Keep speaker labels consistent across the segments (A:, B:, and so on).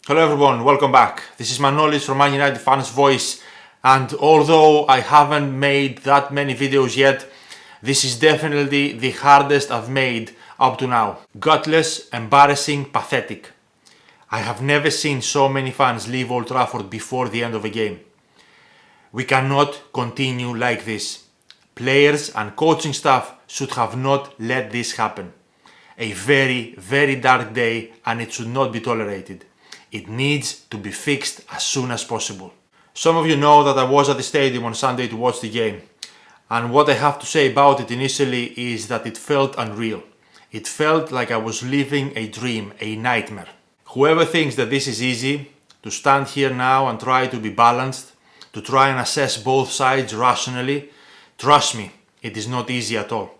A: Hello everyone, welcome back. This is 𝗦𝗢𝗔𝗟 from Man United Fans Voice, and although I haven't made that many videos yet, this is definitely the hardest I've made up to now. Gutless, embarrassing, pathetic. I have never seen so many fans leave Old Trafford before the end of a game. We cannot continue like this. Players and coaching staff should have not let this happen. A very, very dark day, and it should not be tolerated. It needs to be fixed as soon as possible. Some of you know that I was at the stadium on Sunday to watch the game, and what I have to say about it initially is that it felt unreal. It felt like I was living a dream, a nightmare. Whoever thinks that this is easy, to stand here now and try to be balanced, to try and assess both sides rationally, trust me, it is not easy at all.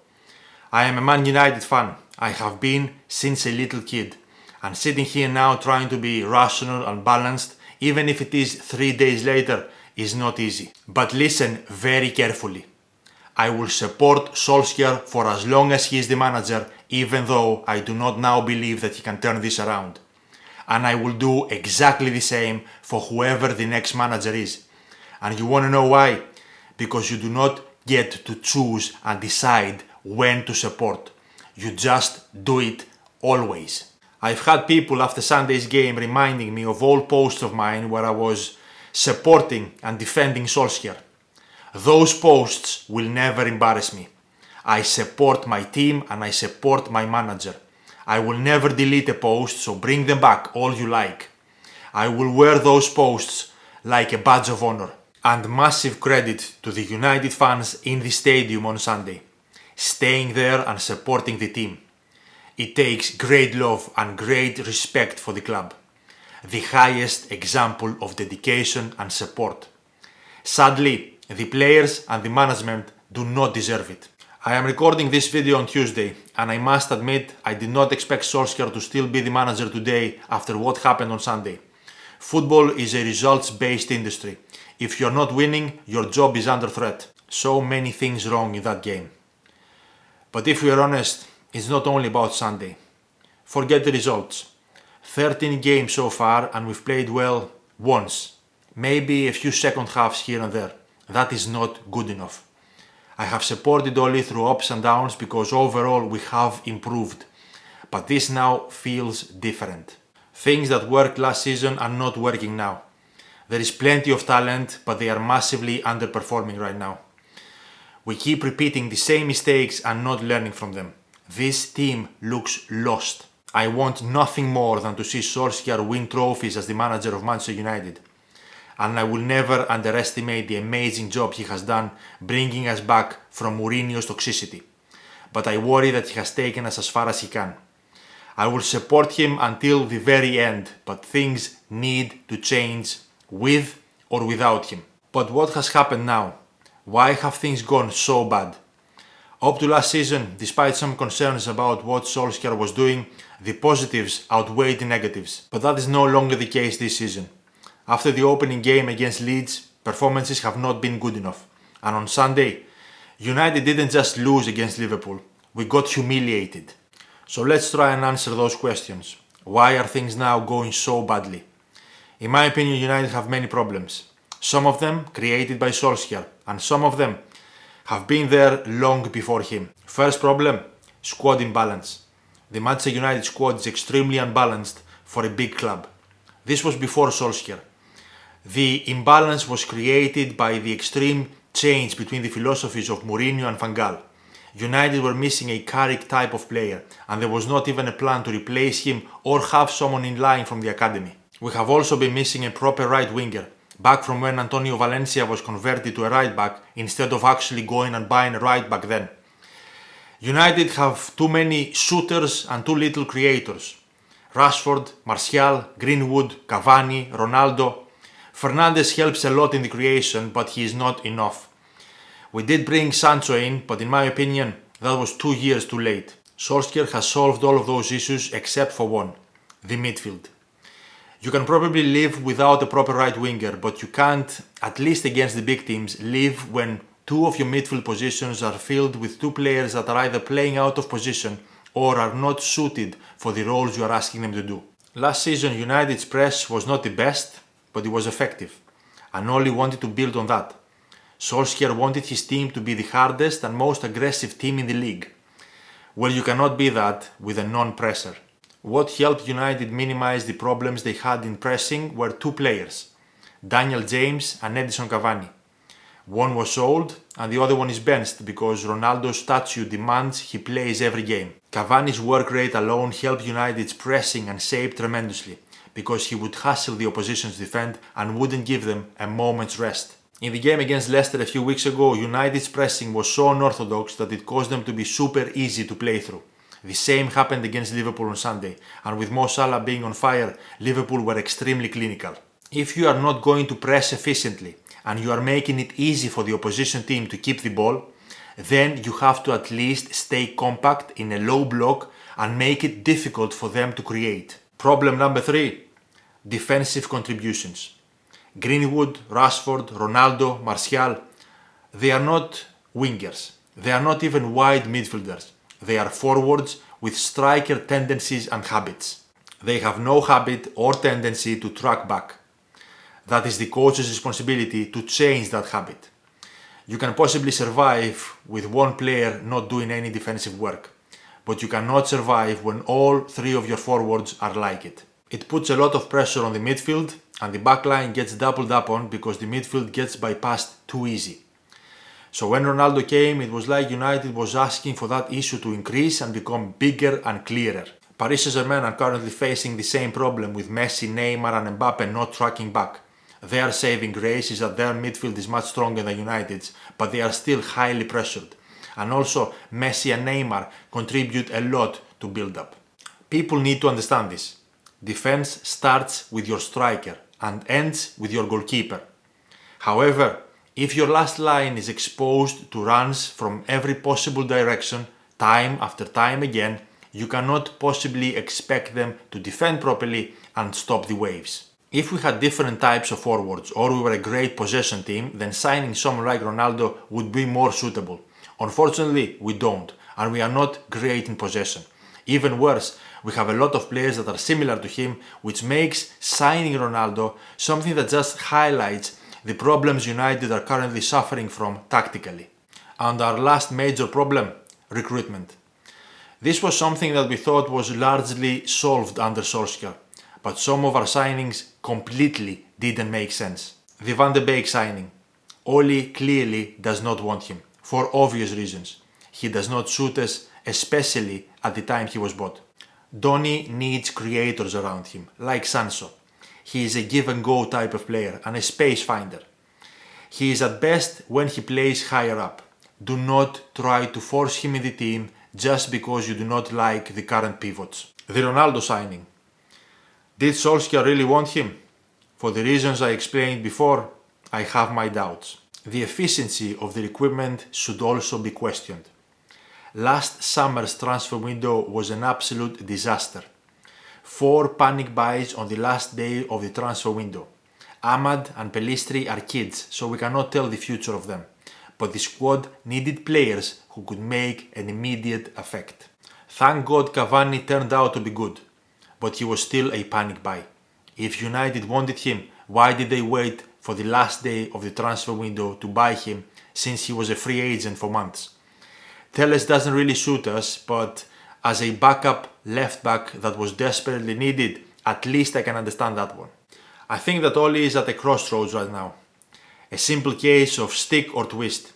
A: I am a Man United fan. I have been since a little kid. And sitting here now trying to be rational and balanced, even if it is 3 days later, is not easy. But listen very carefully. I will support Solskjaer for as long as he is the manager, even though I do not now believe that he can turn this around. And I will do exactly the same for whoever the next manager is. And you want to know why? Because you do not get to choose and decide when to support. You just do it always. I've had people after Sunday's game reminding me of old posts of mine where I was supporting and defending Solskjaer. Those posts will never embarrass me. I support my team and I support my manager. I will never delete a post, so bring them back all you like. I will wear those posts like a badge of honor. And massive credit to the United fans in the stadium on Sunday, staying there and supporting the team. It takes great love and great respect for the club. The highest example of dedication and support. Sadly, the players and the management do not deserve it. I am recording this video on Tuesday, and I must admit I did not expect Solskjaer to still be the manager today after what happened on Sunday. Football is a results-based industry. If you're not winning, your job is under threat. So many things wrong in that game. But if we are honest, it's not only about Sunday. Forget the results. 13 games so far and we've played well once. Maybe a few second halves here and there. That is not good enough. I have supported Ole through ups and downs because overall we have improved. But this now feels different. Things that worked last season are not working now. There is plenty of talent, but they are massively underperforming right now. We keep repeating the same mistakes and not learning from them. This team looks lost. I want nothing more than to see Solskjaer win trophies as the manager of Manchester United. And I will never underestimate the amazing job he has done bringing us back from Mourinho's toxicity. But I worry that he has taken us as far as he can. I will support him until the very end, but things need to change with or without him. But what has happened now? Why have things gone so bad? Up to last season, despite some concerns about what Solskjaer was doing, the positives outweighed the negatives. But that is no longer the case this season. After the opening game against Leeds, performances have not been good enough. And on Sunday, United didn't just lose against Liverpool, we got humiliated. So let's try and answer those questions. Why are things now going so badly? In my opinion, United have many problems. Some of them created by Solskjaer, and some of them have been there long before him. First problem, squad imbalance. The Manchester United squad is extremely unbalanced for a big club. This was before Solskjaer. The imbalance was created by the extreme change between the philosophies of Mourinho and Van Gaal. United were missing a Carrick type of player, and there was not even a plan to replace him or have someone in line from the academy. We have also been missing a proper right winger, back from when Antonio Valencia was converted to a right back instead of actually going and buying a right back then. United have too many shooters and too little creators. Rashford, Martial, Greenwood, Cavani, Ronaldo. Fernandes helps a lot in the creation, but he is not enough. We did bring Sancho in, but in my opinion, that was 2 years too late. Solskjaer has solved all of those issues except for one, the midfield. You can probably live without a proper right winger, but you can't, at least against the big teams, live when two of your midfield positions are filled with two players that are either playing out of position or are not suited for the roles you are asking them to do. Last season United's press was not the best, but it was effective. And Ole wanted to build on that. Solskjaer wanted his team to be the hardest and most aggressive team in the league. Well, you cannot be that with a non-presser. What helped United minimize the problems they had in pressing were two players, Daniel James and Edinson Cavani. One was sold and the other one is benched because Ronaldo's statue demands he plays every game. Cavani's work rate alone helped United's pressing and shape tremendously because he would hassle the opposition's defend and wouldn't give them a moment's rest. In the game against Leicester a few weeks ago, United's pressing was so unorthodox that it caused them to be super easy to play through. The same happened against Liverpool on Sunday, and with Mo Salah being on fire, Liverpool were extremely clinical. If you are not going to press efficiently and you are making it easy for the opposition team to keep the ball, then you have to at least stay compact in a low block and make it difficult for them to create. Problem number 3, defensive contributions. Greenwood, Rashford, Ronaldo, Martial, they are not wingers. They are not even wide midfielders. They are forwards with striker tendencies and habits. They have no habit or tendency to track back. That is the coach's responsibility to change that habit. You can possibly survive with one player not doing any defensive work, but you cannot survive when all 3 of your forwards are like it. It puts a lot of pressure on the midfield and the backline gets doubled up on because the midfield gets bypassed too easy. So when Ronaldo came, it was like United was asking for that issue to increase and become bigger and clearer. Paris Saint-Germain are currently facing the same problem with Messi, Neymar and Mbappe not tracking back. Their saving grace is that their midfield is much stronger than United's, but they are still highly pressured. And also Messi and Neymar contribute a lot to build up. People need to understand this. Defense starts with your striker and ends with your goalkeeper. However, if your last line is exposed to runs from every possible direction, time after time again, you cannot possibly expect them to defend properly and stop the waves. If we had different types of forwards or we were a great possession team, then signing someone like Ronaldo would be more suitable. Unfortunately, we don't, and we are not great in possession. Even worse, we have a lot of players that are similar to him, which makes signing Ronaldo something that just highlights the problems United are currently suffering from tactically. And our last major problem, recruitment. This was something that we thought was largely solved under Solskjaer, but some of our signings completely didn't make sense. The Van de Beek signing. Ole clearly does not want him, for obvious reasons. He does not suit us, especially at the time he was bought. Donny needs creators around him, like Sancho. He is a give and go type of player and a space finder. He is at best when he plays higher up. Do not try to force him in the team just because you do not like the current pivots. The Ronaldo signing. Did Solskjaer really want him? For the reasons I explained before, I have my doubts. The efficiency of the recruitment should also be questioned. Last summer's transfer window was an absolute disaster. 4 panic buys on the last day of the transfer window. Ahmad and Pellistri are kids, so we cannot tell the future of them. But the squad needed players who could make an immediate effect. Thank God Cavani turned out to be good, but he was still a panic buy. If United wanted him, why did they wait for the last day of the transfer window to buy him since he was a free agent for months? Telles doesn't really suit us, but as a backup left back that was desperately needed, at least I can understand that one. I think that Ole is at a crossroads right now. A simple case of stick or twist.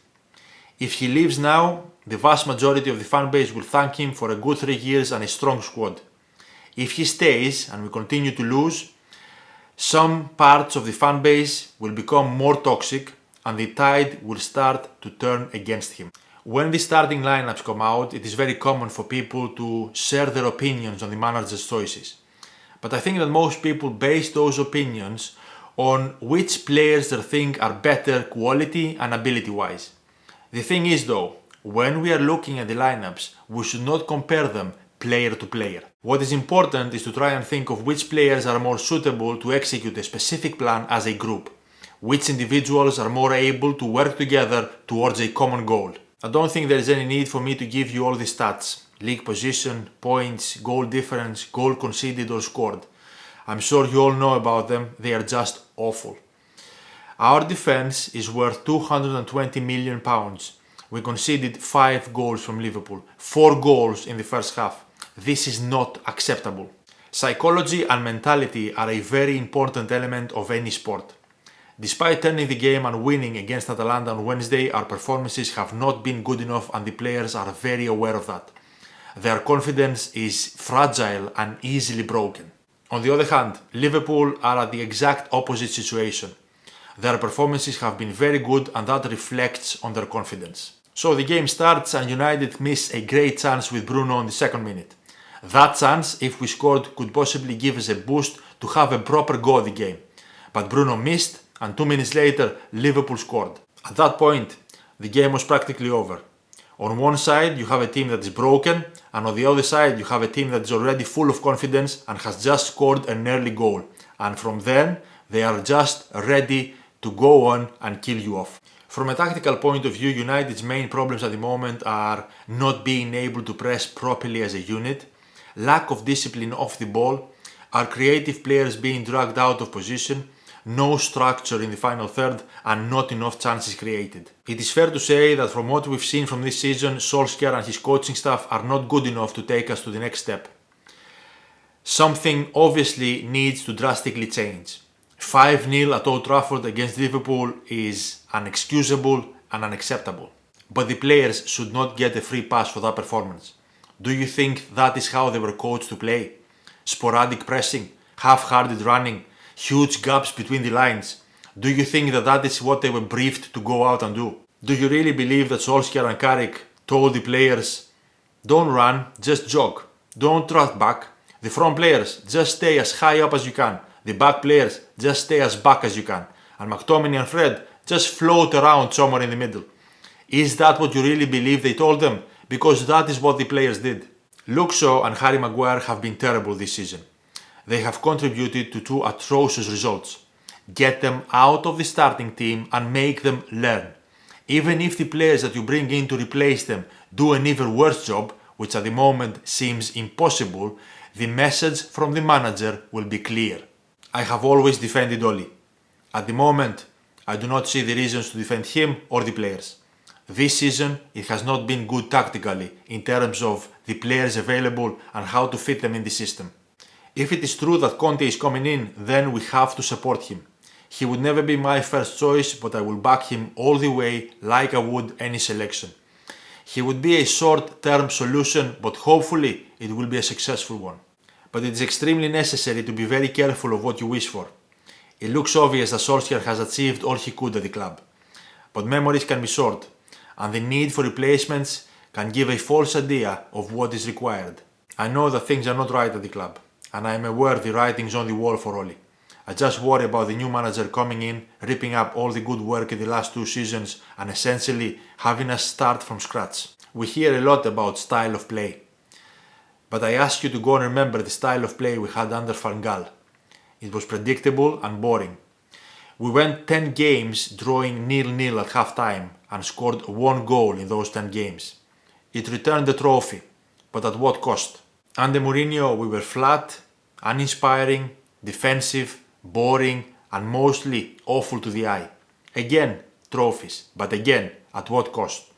A: If he leaves now, the vast majority of the fanbase will thank him for a good 3 years and a strong squad. If he stays and we continue to lose, some parts of the fanbase will become more toxic and the tide will start to turn against him. When the starting lineups come out, it is very common for people to share their opinions on the manager's choices. But I think that most people base those opinions on which players they think are better quality and ability-wise. The thing is though, when we are looking at the lineups, we should not compare them player to player. What is important is to try and think of which players are more suitable to execute a specific plan as a group. Which individuals are more able to work together towards a common goal. I don't think there is any need for me to give you all the stats. League position, points, goal difference, goal conceded or scored. I'm sure you all know about them, they are just awful. Our defence is worth £220 million. We conceded 5 goals from Liverpool, 4 goals in the first half. This is not acceptable. Psychology and mentality are a very important element of any sport. Despite turning the game and winning against Atalanta on Wednesday, our performances have not been good enough and the players are very aware of that. Their confidence is fragile and easily broken. On the other hand, Liverpool are at the exact opposite situation. Their performances have been very good and that reflects on their confidence. So the game starts and United miss a great chance with Bruno in the second minute. That chance, if we scored, could possibly give us a boost to have a proper go at the game. But Bruno missed and 2 minutes later Liverpool scored. At that point, the game was practically over. On one side you have a team that is broken and on the other side you have a team that is already full of confidence and has just scored an early goal. And from then they are just ready to go on and kill you off. From a tactical point of view, United's main problems at the moment are not being able to press properly as a unit, lack of discipline off the ball, our creative players being dragged out of position, no structure in the final third and not enough chances created. It is fair to say that from what we've seen from this season, Solskjaer and his coaching staff are not good enough to take us to the next step. Something obviously needs to drastically change. 5-0 at Old Trafford against Liverpool is unexcusable and unacceptable. But the players should not get a free pass for that performance. Do you think that is how they were coached to play? Sporadic pressing, half-hearted running, huge gaps between the lines. Do you think that that is what they were briefed to go out and do? Do you really believe that Solskjaer and Carrick told the players, don't run, just jog, don't track back, the front players, just stay as high up as you can, the back players, just stay as back as you can, and McTominay and Fred, just float around somewhere in the middle? Is that what you really believe they told them? Because that is what the players did. Luke Shaw and 𝗦𝗢𝗓𝗏 have been terrible this season. They have contributed to 2 atrocious results. Get them out of the starting team and make them learn. Even if the players that you bring in to replace them do an even worse job, which at the moment seems impossible, the message from the manager will be clear. I have always defended Oli. At the moment, I do not see the reasons to defend him or the players. This season, it has not been good tactically in terms of the players available and how to fit them in the system. If it is true that Conte is coming in, then we have to support him. He would never be my first choice, but I will back him all the way like I would any selection. He would be a short-term solution, but hopefully it will be a successful one. But it is extremely necessary to be very careful of what you wish for. It looks obvious that Solskjaer has achieved all he could at the club. But memories can be short, and the need for replacements can give a false idea of what is required. I know that things are not right at the club, and I am aware the writing's on the wall for Oli. I just worry about the new manager coming in, ripping up all the good work in the last 2 seasons and essentially having us start from scratch. We hear a lot about style of play. But I ask you to go and remember the style of play we had under 𝗦𝗢𝗏𝗏𝗏. It was predictable and boring. We went 10 games drawing 0-0 at half-time and scored 1 goal in those 10 games. It returned the trophy, but at what cost? Under Mourinho we were flat, uninspiring, defensive, boring and mostly awful to the eye. Again, trophies, but again, at what cost?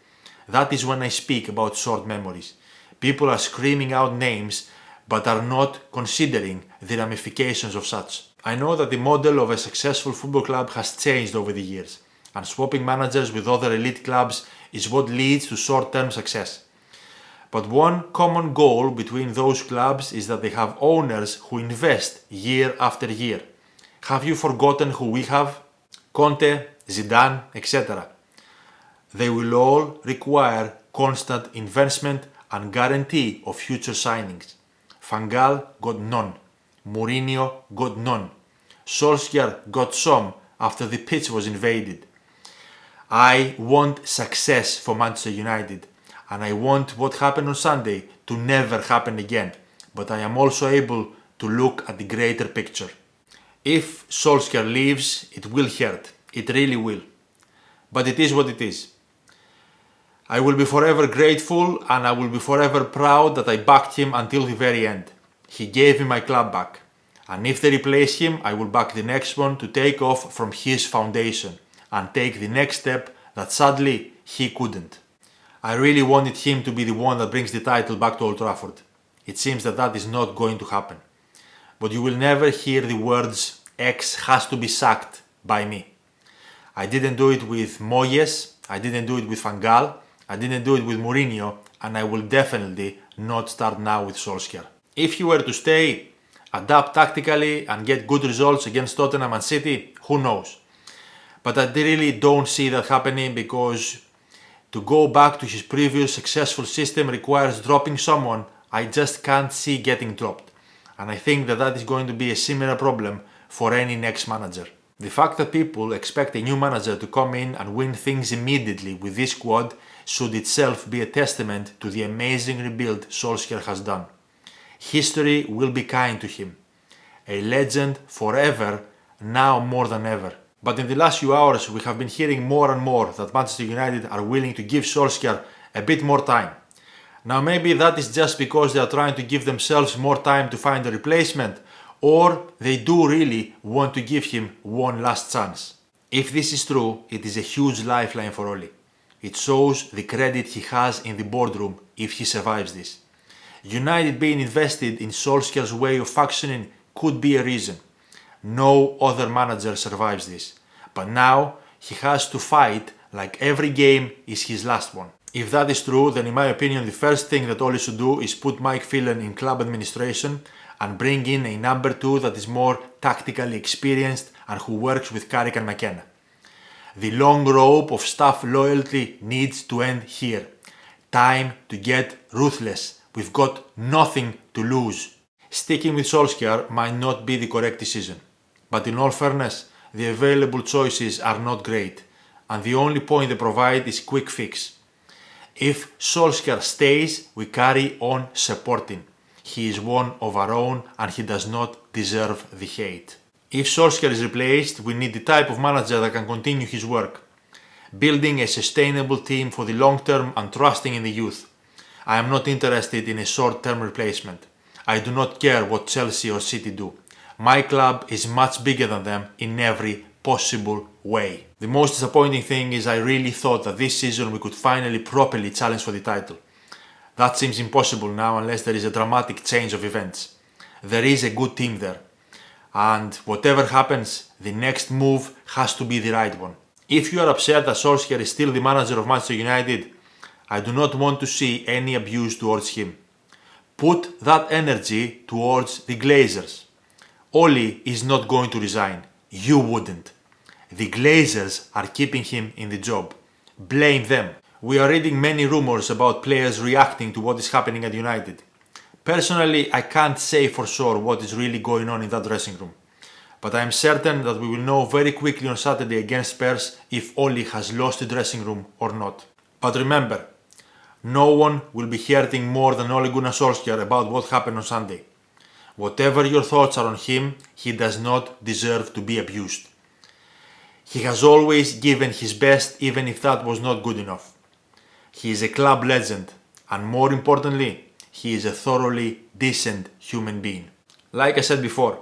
A: That is when I speak about short memories. People are screaming out names but are not considering the ramifications of such. I know that the model of a successful football club has changed over the years, and swapping managers with other elite clubs is what leads to short-term success. But one common goal between those clubs is that they have owners who invest year after year. Have you forgotten who we have? Conte, Zidane, etc. They will all require constant investment and guarantee of future signings. Van Gaal got none. Mourinho got none. Solskjaer got some after the pitch was invaded. I want success for Manchester United, and I want what happened on Sunday to never happen again, but I am also able to look at the greater picture. If Solskjaer leaves, it will hurt. It really will. But it is what it is. I will be forever grateful and I will be forever proud that I backed him until the very end. He gave me my club back. And if they replace him, I will back the next one to take off from his foundation and take the next step that sadly he couldn't. I really wanted him to be the one that brings the title back to Old Trafford. It seems that that is not going to happen. But you will never hear the words X has to be sacked by me. I didn't do it with Moyes, I didn't do it with Van Gaal, I didn't do it with Mourinho, and I will definitely not start now with Solskjaer. If he were to stay, adapt tactically and get good results against Tottenham and City, who knows? But I really don't see that happening, because to go back to his previous successful system requires dropping someone I just can't see getting dropped. And I think that that is going to be a similar problem for any next manager. The fact that people expect a new manager to come in and win things immediately with this squad should itself be a testament to the amazing rebuild Solskjaer has done. History will be kind to him. A legend forever, now more than ever. But in the last few hours we have been hearing more and more that Manchester United are willing to give Solskjaer a bit more time. Now maybe that is just because they are trying to give themselves more time to find a replacement, or they do really want to give him one last chance. If this is true, it is a huge lifeline for Ole. It shows the credit he has in the boardroom if he survives this. United being invested in Solskjaer's way of functioning could be a reason. No other manager survives this. But now he has to fight like every game is his last one. If that is true, then in my opinion the first thing that Ole should do is put Mike Phelan in club administration and bring in a number 2 that is more tactically experienced and who works with Carrick and McKenna. The long rope of staff loyalty needs to end here. Time to get ruthless. We've got nothing to lose. Sticking with Solskjaer might not be the correct decision. But in all fairness, the available choices are not great. And the only point they provide is quick fix. If Solskjaer stays, we carry on supporting. He is one of our own and he does not deserve the hate. If Solskjaer is replaced, we need the type of manager that can continue his work. Building a sustainable team for the long term and trusting in the youth. I am not interested in a short-term replacement. I do not care what Chelsea or City do. My club is much bigger than them in every possible way. The most disappointing thing is I really thought that this season we could finally properly challenge for the title. That seems impossible now unless there is a dramatic change of events. There is a good team there. And whatever happens, the next move has to be the right one. If you are upset that Solskjaer is still the manager of Manchester United, I do not want to see any abuse towards him. Put that energy towards the Glazers. Ole is not going to resign. You wouldn't. The Glazers are keeping him in the job. Blame them. We are reading many rumours about players reacting to what is happening at United. Personally, I can't say for sure what is really going on in that dressing room. But I am certain that we will know very quickly on Saturday against Spurs if Ole has lost the dressing room or not. But remember, no one will be hurting more than Ole Gunnar Solskjaer about what happened on Sunday. Whatever your thoughts are on him, he does not deserve to be abused. He has always given his best even if that was not good enough. He is a club legend and more importantly, he is a thoroughly decent human being. Like I said before,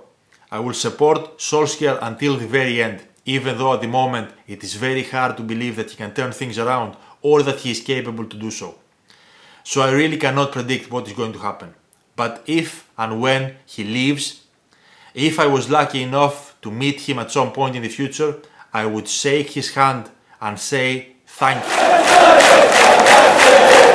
A: I will support Solskjaer until the very end, even though at the moment it is very hard to believe that he can turn things around or that he is capable to do so. So I really cannot predict what is going to happen. But if and when he leaves, if I was lucky enough to meet him at some point in the future, I would shake his hand and say thank you.